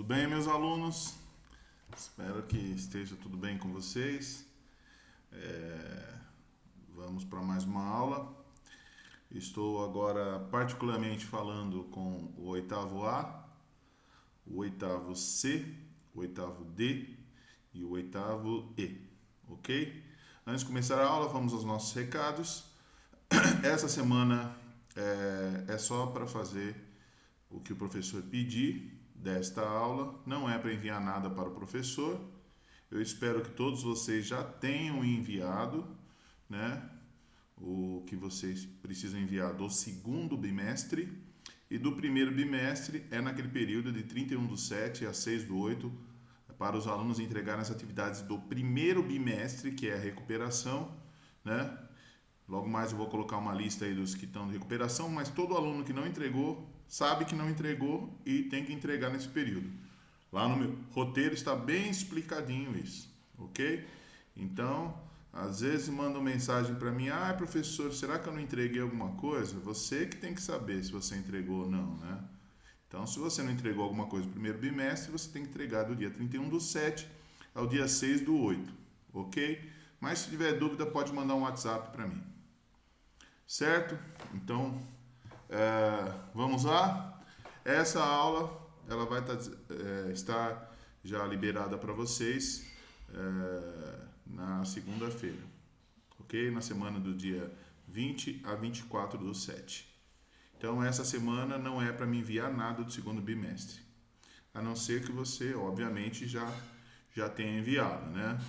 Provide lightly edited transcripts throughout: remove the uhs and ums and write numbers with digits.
bem, meus alunos? Espero que esteja tudo bem com vocês. Vamos para mais uma aula. Estou agora particularmente falando com o oitavo A, o oitavo C, o oitavo D e o oitavo E, ok? Antes de começar a aula, vamos aos nossos recados. Essa semana é só para fazer o que o professor pedir desta aula, não é para enviar nada para o professor. Eu espero que todos vocês já tenham enviado, né, o que vocês precisam enviar do segundo bimestre, e do primeiro bimestre é naquele período de 31/7 a 6/8, para os alunos entregarem as atividades do primeiro bimestre, que é a recuperação, né? Logo mais eu vou colocar uma lista aí dos que estão de recuperação, mas todo aluno que não entregou, sabe que não entregou e tem que entregar nesse período. Lá no meu roteiro está bem explicadinho isso, ok? Então, às vezes mandam mensagem para mim, professor, será que eu não entreguei alguma coisa? Você que tem que saber se você entregou ou não, né? Então, se você não entregou alguma coisa no primeiro bimestre, você tem que entregar do dia 31/7 ao dia 6/8, ok? Mas se tiver dúvida, pode mandar um WhatsApp para mim. Certo? Então, vamos lá. Essa aula ela vai estar já liberada para vocês na segunda-feira, ok? Na semana do dia 20 a 24/7. Então, essa semana não é para me enviar nada do segundo bimestre, a não ser que você, obviamente, já tenha enviado, né?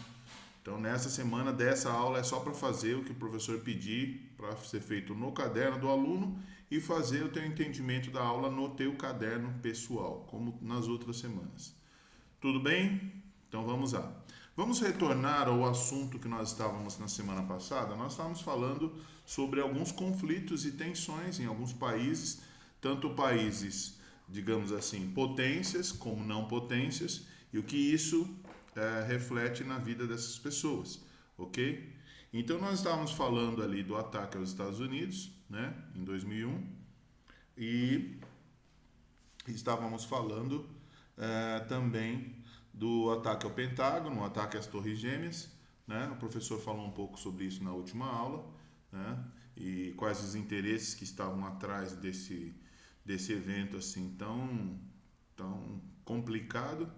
Então, nessa semana dessa aula é só para fazer o que o professor pedir para ser feito no caderno do aluno e fazer o teu entendimento da aula no teu caderno pessoal, como nas outras semanas. Tudo bem? Então, vamos lá. Vamos retornar ao assunto que nós estávamos na semana passada. Nós estávamos falando sobre alguns conflitos e tensões em alguns países, tanto países, digamos assim, potências como não potências, e o que isso reflete na vida dessas pessoas, ok? Então nós estávamos falando ali do ataque aos Estados Unidos, né, em 2001, e estávamos falando também do ataque ao Pentágono, o ataque às Torres Gêmeas, né? O professor falou um pouco sobre isso na última aula, né? E quais os interesses que estavam atrás desse evento assim tão complicado.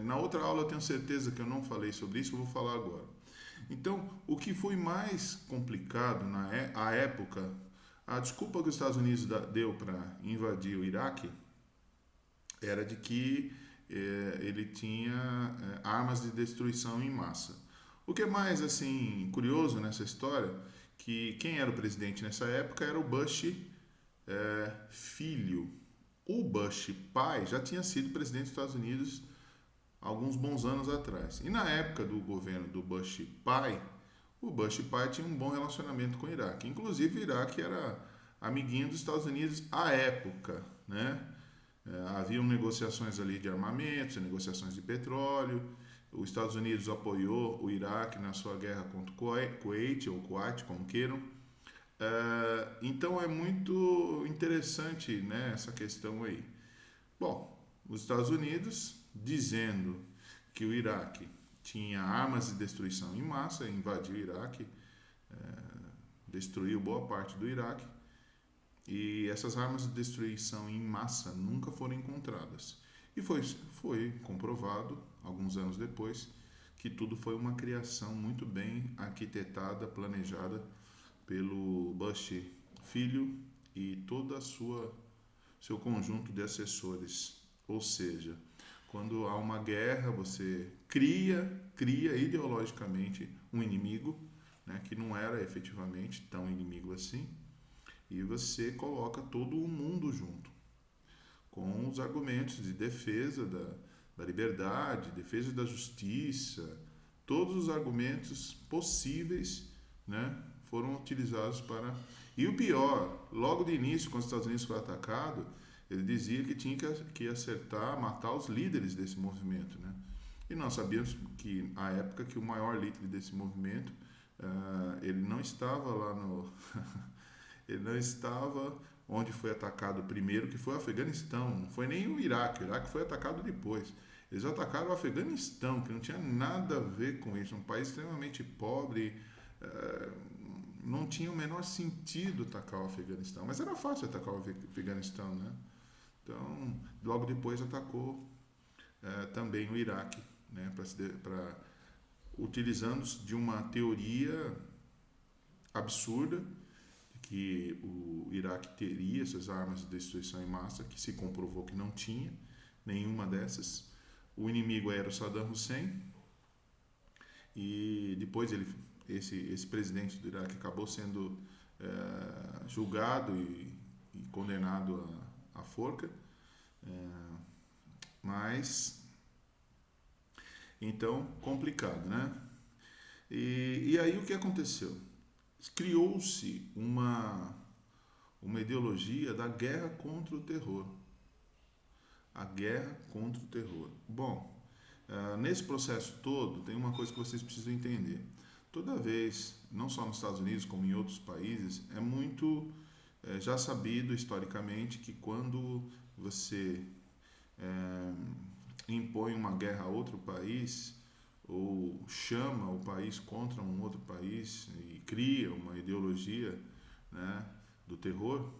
Na outra aula eu tenho certeza que eu não falei sobre isso, eu vou falar agora. Então, o que foi mais complicado na época, a desculpa que os Estados Unidos deu para invadir o Iraque era de que ele tinha armas de destruição em massa. O que é mais assim curioso nessa história, que quem era o presidente nessa época era o Bush filho. O Bush pai já tinha sido presidente dos Estados Unidos alguns bons anos atrás. E na época do governo do Bush pai, o Bush pai tinha um bom relacionamento com o Iraque. Inclusive o Iraque era amiguinho dos Estados Unidos à época, né? Haviam negociações ali de armamentos, negociações de petróleo. Os Estados Unidos apoiou o Iraque na sua guerra contra o Kuwait, ou Kuwait, como queiram. Então é muito interessante, né, essa questão aí. Bom, os Estados Unidos dizendo que o Iraque tinha armas de destruição em massa, invadiu o Iraque, destruiu boa parte do Iraque, e essas armas de destruição em massa nunca foram encontradas. E foi comprovado, alguns anos depois, que tudo foi uma criação muito bem arquitetada, planejada pelo Bush filho e toda seu conjunto de assessores. Ou seja, quando há uma guerra, você cria ideologicamente um inimigo, né, que não era efetivamente tão inimigo assim, e você coloca todo o mundo junto, com os argumentos de defesa da liberdade, defesa da justiça, todos os argumentos possíveis, né, foram utilizados para... E o pior, logo de início, quando os Estados Unidos foi atacado, ele dizia que tinha que acertar, matar os líderes desse movimento, né? E nós sabíamos que, à época, que o maior líder desse movimento, ele não estava lá no... ele não estava onde foi atacado primeiro, que foi o Afeganistão, não foi nem o Iraque foi atacado depois. Eles atacaram o Afeganistão, que não tinha nada a ver com isso, um país extremamente pobre, não tinha o menor sentido atacar o Afeganistão, mas era fácil atacar o Afeganistão, né? Então, logo depois atacou também o Iraque, né? Utilizando de uma teoria absurda de que o Iraque teria essas armas de destruição em massa, que se comprovou que não tinha nenhuma dessas. O inimigo era o Saddam Hussein, e depois esse presidente do Iraque acabou sendo julgado e condenado à forca. Mas então complicado, né? E aí o que aconteceu? Criou-se uma ideologia da guerra contra o terror. A guerra contra o terror. Bom, nesse processo todo, tem uma coisa que vocês precisam entender. Toda vez, não só nos Estados Unidos, como em outros países, é muito já sabido historicamente que quando você impõe uma guerra a outro país, ou chama o país contra um outro país e cria uma ideologia, né, do terror,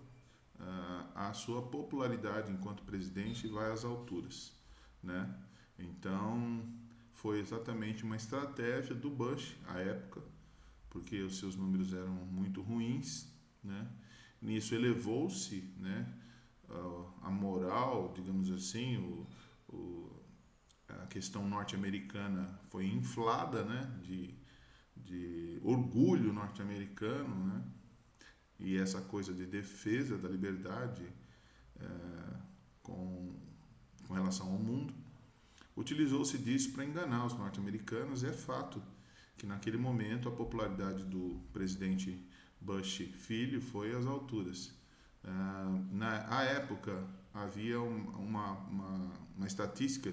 a sua popularidade enquanto presidente vai às alturas, né? Então foi exatamente uma estratégia do Bush à época, porque os seus números eram muito ruins, né? Nisso elevou-se, né, a moral, digamos assim, a questão norte-americana foi inflada, né, de orgulho norte-americano, né, e essa coisa de defesa da liberdade com relação ao mundo. Utilizou-se disso para enganar os norte-americanos, e é fato que naquele momento a popularidade do presidente Bush filho foi às alturas. Na época havia uma estatística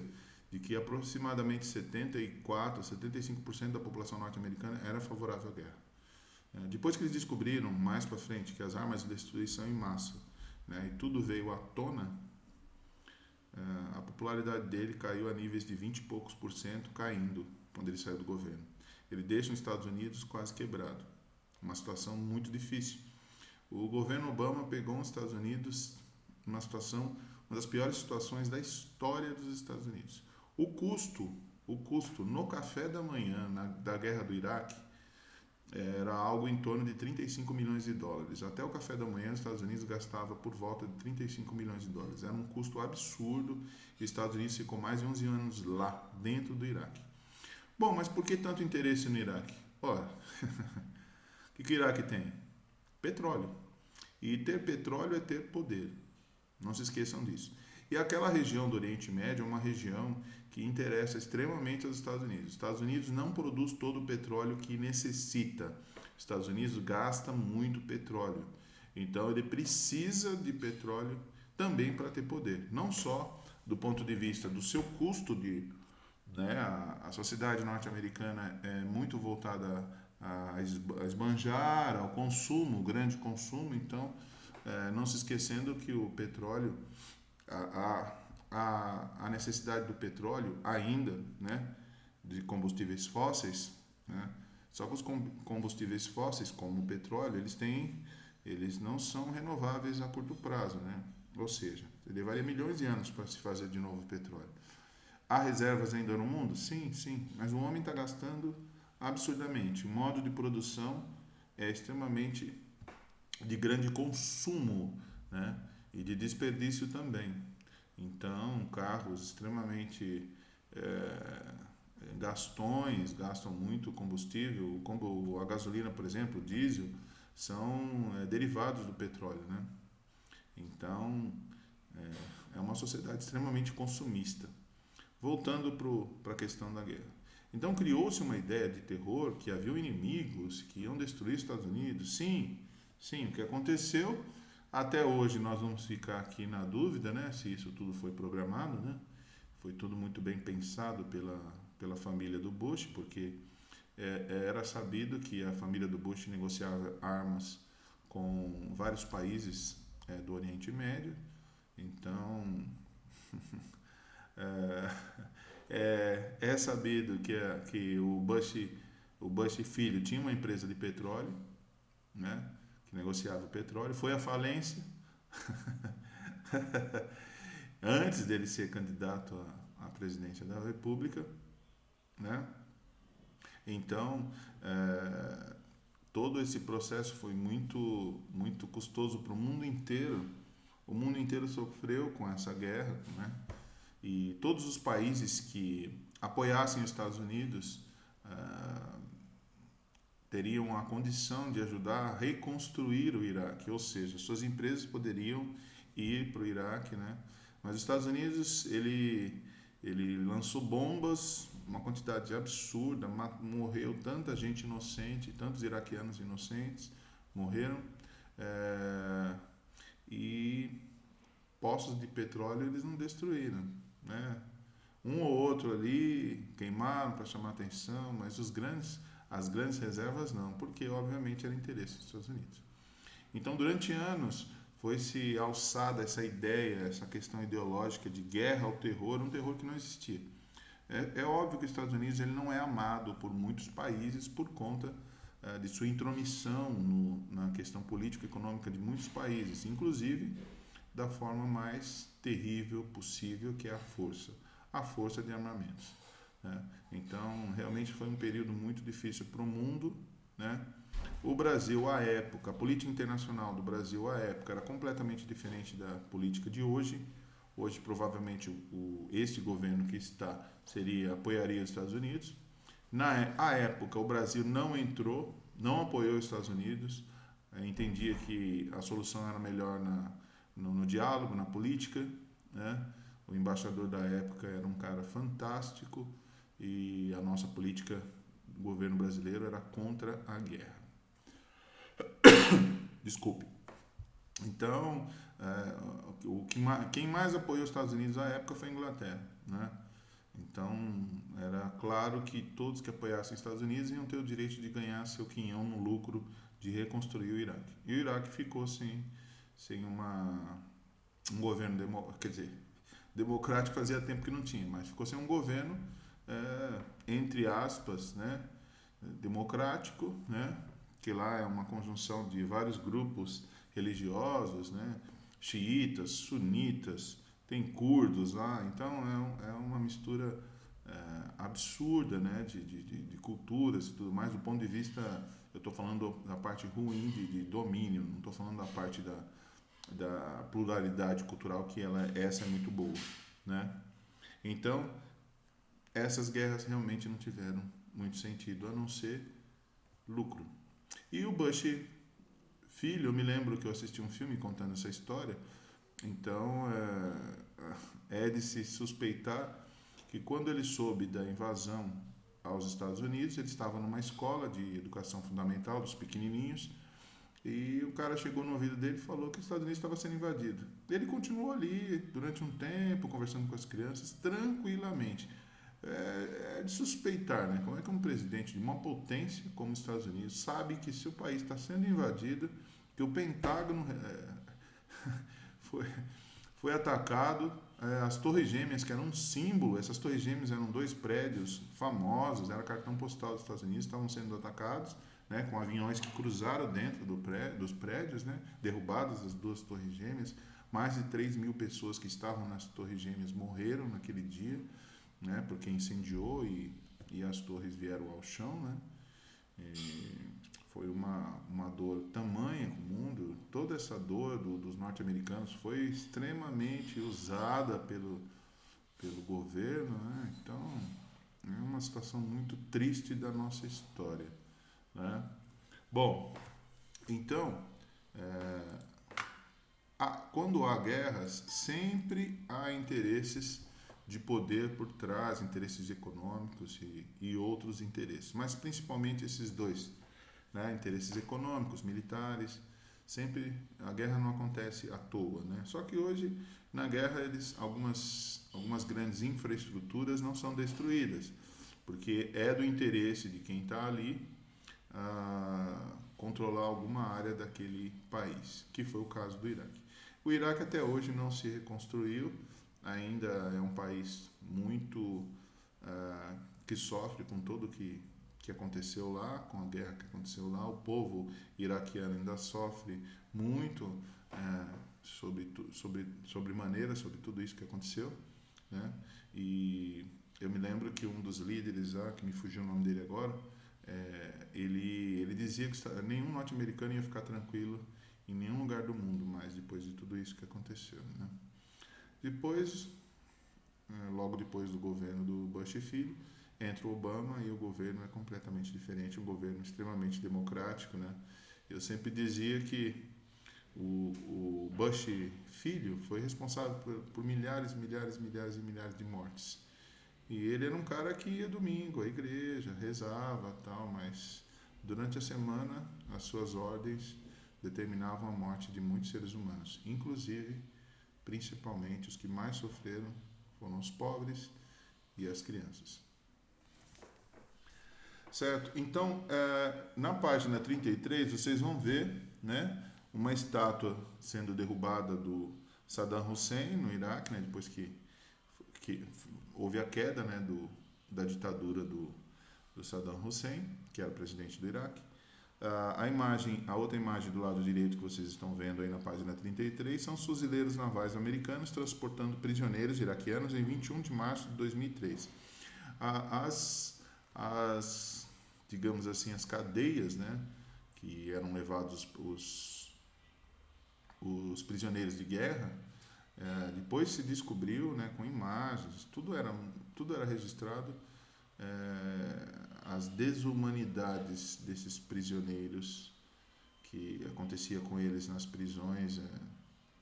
de que aproximadamente 74% a 75% da população norte-americana era favorável à guerra. Depois que eles descobriram, mais para frente, que as armas de destruição em massa, né, e tudo veio à tona, a popularidade dele caiu a níveis de 20 e poucos por cento, caindo quando ele saiu do governo. Ele deixa os Estados Unidos quase quebrado. Uma situação muito difícil. O governo Obama pegou os Estados Unidos numa situação, uma das piores situações da história dos Estados Unidos. O custo no café da manhã da guerra do Iraque era algo em torno de 35 milhões de dólares. Até o café da manhã, os Estados Unidos gastava por volta de 35 milhões de dólares. Era um custo absurdo, e os Estados Unidos ficou mais de 11 anos lá, dentro do Iraque. Bom, mas por que tanto interesse no Iraque? Ora, o que o Iraque tem? Petróleo. E ter petróleo é ter poder. Não se esqueçam disso. E aquela região do Oriente Médio é uma região que interessa extremamente aos Estados Unidos. Os Estados Unidos não produz todo o petróleo que necessita. Os Estados Unidos gasta muito petróleo. Então ele precisa de petróleo também para ter poder. Não só do ponto de vista do seu custo de... Né, a sociedade norte-americana é muito voltada a esbanjar, ao consumo, grande consumo. Então, não se esquecendo que o petróleo... A necessidade do petróleo ainda, né, de combustíveis fósseis, né, só que os combustíveis fósseis, como o petróleo, eles não são renováveis a curto prazo, né? Ou seja, levaria milhões de anos para se fazer de novo petróleo. Há reservas ainda no mundo? Sim, sim, mas o homem está gastando absurdamente. O modo de produção é extremamente de grande consumo, né, e de desperdício também. Então, carros extremamente gastões, gastam muito combustível, como a gasolina, por exemplo, o diesel, são derivados do petróleo, né? Então, é uma sociedade extremamente consumista. Voltando para a questão da guerra. Então, criou-se uma ideia de terror, que havia inimigos que iam destruir os Estados Unidos. Sim, sim, o que aconteceu... Até hoje nós vamos ficar aqui na dúvida, né, se isso tudo foi programado, né? Foi tudo muito bem pensado pela família do Bush, porque era sabido que a família do Bush negociava armas com vários países do Oriente Médio. Então, é sabido que o Bush filho tinha uma empresa de petróleo, né, que negociava o petróleo, foi à falência antes dele ser candidato à presidência da República, né? Então, todo esse processo foi muito, muito custoso para o mundo inteiro. O mundo inteiro sofreu com essa guerra, né? E todos os países que apoiassem os Estados Unidos teriam a condição de ajudar a reconstruir o Iraque, ou seja, suas empresas poderiam ir para o Iraque, né? Mas os Estados Unidos, ele lançou bombas, uma quantidade absurda, morreu tanta gente inocente, tantos iraquianos inocentes morreram, e poços de petróleo eles não destruíram, né? Um ou outro ali queimaram para chamar atenção, mas as grandes reservas não, porque obviamente era interesse dos Estados Unidos. Então, durante anos, foi-se alçada essa ideia, essa questão ideológica de guerra ao terror, um terror que não existia. É óbvio que os Estados Unidos ele não é amado por muitos países por conta de sua intromissão na questão político-econômica de muitos países, inclusive da forma mais terrível possível, que é a força de armamentos, né? Então, realmente foi um período muito difícil para o mundo, né? O Brasil, à época, a política internacional do Brasil, à época, era completamente diferente da política de hoje. Hoje, provavelmente, este governo que está apoiaria os Estados Unidos. À época, o Brasil não apoiou os Estados Unidos, entendia que a solução era melhor no diálogo, na política, né? O embaixador da época era um cara fantástico e a nossa política, o governo brasileiro, era contra a guerra. Desculpe. Então, quem mais apoiou os Estados Unidos à época foi a Inglaterra, né? Então, era claro que todos que apoiassem os Estados Unidos iam ter o direito de ganhar seu quinhão no lucro de reconstruir o Iraque. E o Iraque ficou sem um governo democrático, fazia tempo que não tinha, mas ficou sem um governo, entre aspas, né, democrático, né, que lá é uma conjunção de vários grupos religiosos, né, xiitas, sunitas, tem curdos lá, então é uma mistura absurda, né, de culturas e tudo mais, do ponto de vista, eu estou falando da parte ruim de domínio, não estou falando da parte da pluralidade cultural, que essa é muito boa, né? Então, essas guerras realmente não tiveram muito sentido, a não ser lucro. E o Bush filho, eu me lembro que eu assisti um filme contando essa história, então é de se suspeitar que quando ele soube da invasão aos Estados Unidos, ele estava numa escola de educação fundamental dos pequenininhos, e o cara chegou no ouvido dele e falou que os Estados Unidos estava sendo invadido. Ele continuou ali durante um tempo, conversando com as crianças, tranquilamente. É de suspeitar, né? Como é que um presidente de uma potência como os Estados Unidos sabe que se o país está sendo invadido, que o Pentágono foi atacado, as Torres Gêmeas, que eram um símbolo, essas Torres Gêmeas eram 2 prédios famosos, era cartão postal dos Estados Unidos, estavam sendo atacados, né, com aviões que cruzaram dentro dos prédios, né, derrubadas as 2 Torres Gêmeas. Mais de 3 mil pessoas que estavam nas Torres Gêmeas morreram naquele dia, né, porque incendiou e as torres vieram ao chão, né? Foi uma dor tamanha com o mundo. Toda essa dor dos norte-americanos foi extremamente usada pelo governo, né? Então, é uma situação muito triste da nossa história, né? Bom, então, quando há guerras, sempre há interesses de poder por trás, interesses econômicos e outros interesses, mas principalmente esses dois, né? Interesses econômicos, militares. Sempre a guerra não acontece à toa, né? Só que hoje na guerra algumas grandes infraestruturas não são destruídas, porque é do interesse de quem está ali controlar alguma área daquele país, que foi o caso do Iraque. O Iraque até hoje não se reconstruiu, ainda é um país muito que sofre com tudo que aconteceu lá, com a guerra que aconteceu lá. O povo iraquiano ainda sofre muito sobre tudo isso que aconteceu, né? E eu me lembro que um dos líderes lá, que me fugiu o nome dele agora, ele dizia que nenhum norte-americano ia ficar tranquilo em nenhum lugar do mundo mais depois de tudo isso que aconteceu, né? Depois, logo depois do governo do Bush filho, entra o Obama e o governo é completamente diferente, um governo extremamente democrático, né? Eu sempre dizia que o Bush filho foi responsável por milhares de mortes. E ele era um cara que ia domingo à igreja, rezava, tal, mas durante a semana as suas ordens determinavam a morte de muitos seres humanos, inclusive, principalmente, os que mais sofreram foram os pobres e as crianças. Certo? Então, na página 33, vocês vão ver, né, uma estátua sendo derrubada do Saddam Hussein no Iraque, né, depois que houve a queda, né, da ditadura do Saddam Hussein, que era presidente do Iraque. A outra imagem do lado direito que vocês estão vendo aí na página 33 são os fuzileiros navais americanos transportando prisioneiros iraquianos em 21 de março de 2003. Digamos assim, as cadeias, né, que eram levados os prisioneiros de guerra, depois se descobriu, né, com imagens, tudo era registrado, as desumanidades desses prisioneiros que acontecia com eles nas prisões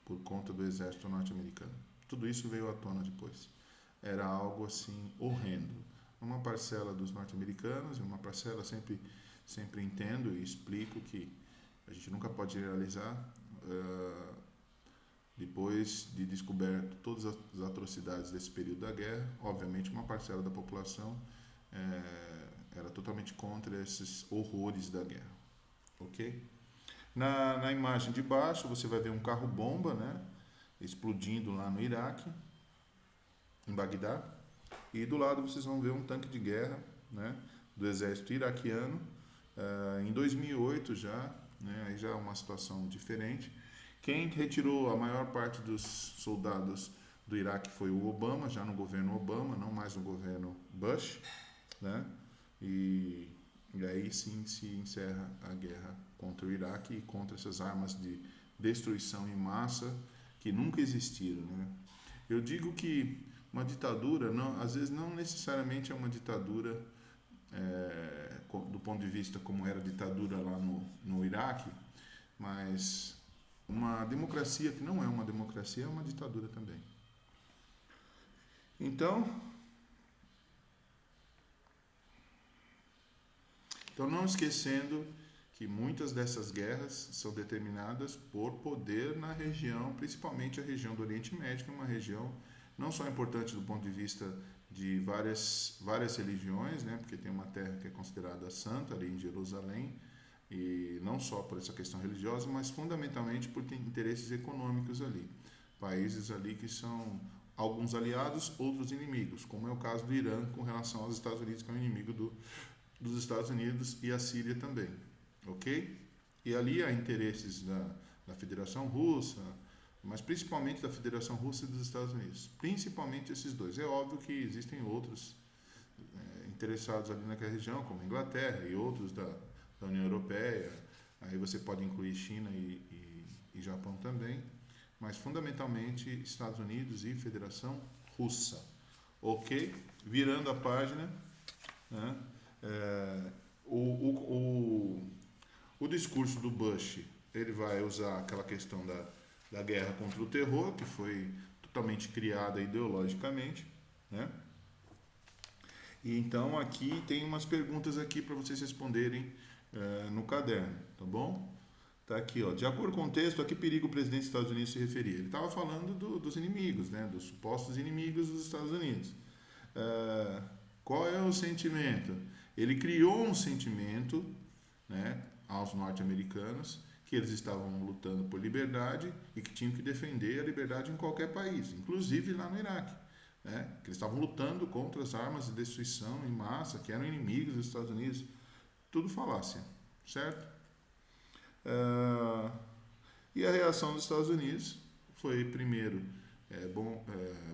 por conta do exército norte-americano. Tudo isso veio à tona depois. Era algo assim horrendo. Uma parcela dos norte-americanos, e uma parcela sempre entendo e explico que a gente nunca pode generalizar. Depois de descoberto todas as atrocidades desse período da guerra, obviamente uma parcela da população era totalmente contra esses horrores da guerra, ok? Na imagem de baixo você vai ver um carro-bomba, né, explodindo lá no Iraque, em Bagdá, e do lado vocês vão ver um tanque de guerra, né, do exército iraquiano, em 2008 já, né, aí já é uma situação diferente. Quem retirou a maior parte dos soldados do Iraque foi o Obama, já no governo Obama, não mais no governo Bush, né? E aí sim se encerra a guerra contra o Iraque e contra essas armas de destruição em massa que nunca existiram, né? Eu digo que uma ditadura, às vezes não necessariamente é uma ditadura do ponto de vista como era a ditadura lá no Iraque, mas uma democracia que não é uma democracia é uma ditadura também. Então não esquecendo que muitas dessas guerras são determinadas por poder na região, principalmente a região do Oriente Médio, que é uma região não só importante do ponto de vista de várias religiões, né, porque tem uma terra que é considerada santa ali em Jerusalém, e não só por essa questão religiosa, mas fundamentalmente por ter interesses econômicos ali. Países ali que são alguns aliados, outros inimigos, como é o caso do Irã com relação aos Estados Unidos, que é um inimigo dos Estados Unidos, e a Síria também, ok? E ali há interesses da Federação Russa, mas principalmente da Federação Russa e dos Estados Unidos, principalmente esses dois. É óbvio que existem outros interessados ali naquela região, como a Inglaterra e outros da União Europeia, aí você pode incluir China e Japão também, mas fundamentalmente Estados Unidos e Federação Russa, ok? Virando a página, né? O discurso do Bush, ele vai usar aquela questão da guerra contra o terror, que foi totalmente criada ideologicamente, né? E então aqui tem umas perguntas aqui para vocês responderem no caderno, tá bom? Tá aqui, ó. De acordo com o texto, a que perigo o presidente dos Estados Unidos se referia? Ele estava falando dos inimigos, né? Dos supostos inimigos dos Estados Unidos. Qual é o sentimento? Ele criou um sentimento, né, aos norte-americanos que que eles estavam lutando por liberdade e que tinham que defender a liberdade em qualquer país, inclusive lá no Iraque, né? Que eles estavam lutando contra as armas de destruição em massa, que eram inimigos dos Estados Unidos. Tudo falácia, certo? E a reação dos Estados Unidos foi, primeiro,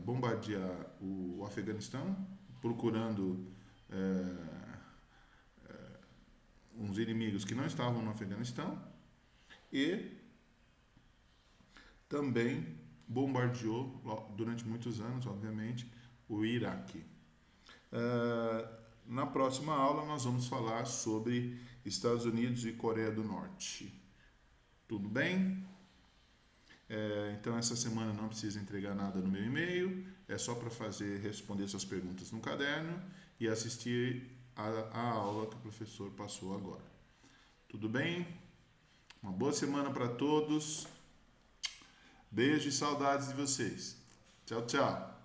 bombardear o Afeganistão, procurando uns inimigos que não estavam no Afeganistão, e também bombardeou, durante muitos anos, obviamente, o Iraque. Na próxima aula nós vamos falar sobre Estados Unidos e Coreia do Norte. Tudo bem? Então essa semana não precisa entregar nada no meu e-mail, é só para responder suas perguntas no caderno e assistir a aula que o professor passou agora. Tudo bem? Uma boa semana para todos. Beijo e saudades de vocês. Tchau, tchau.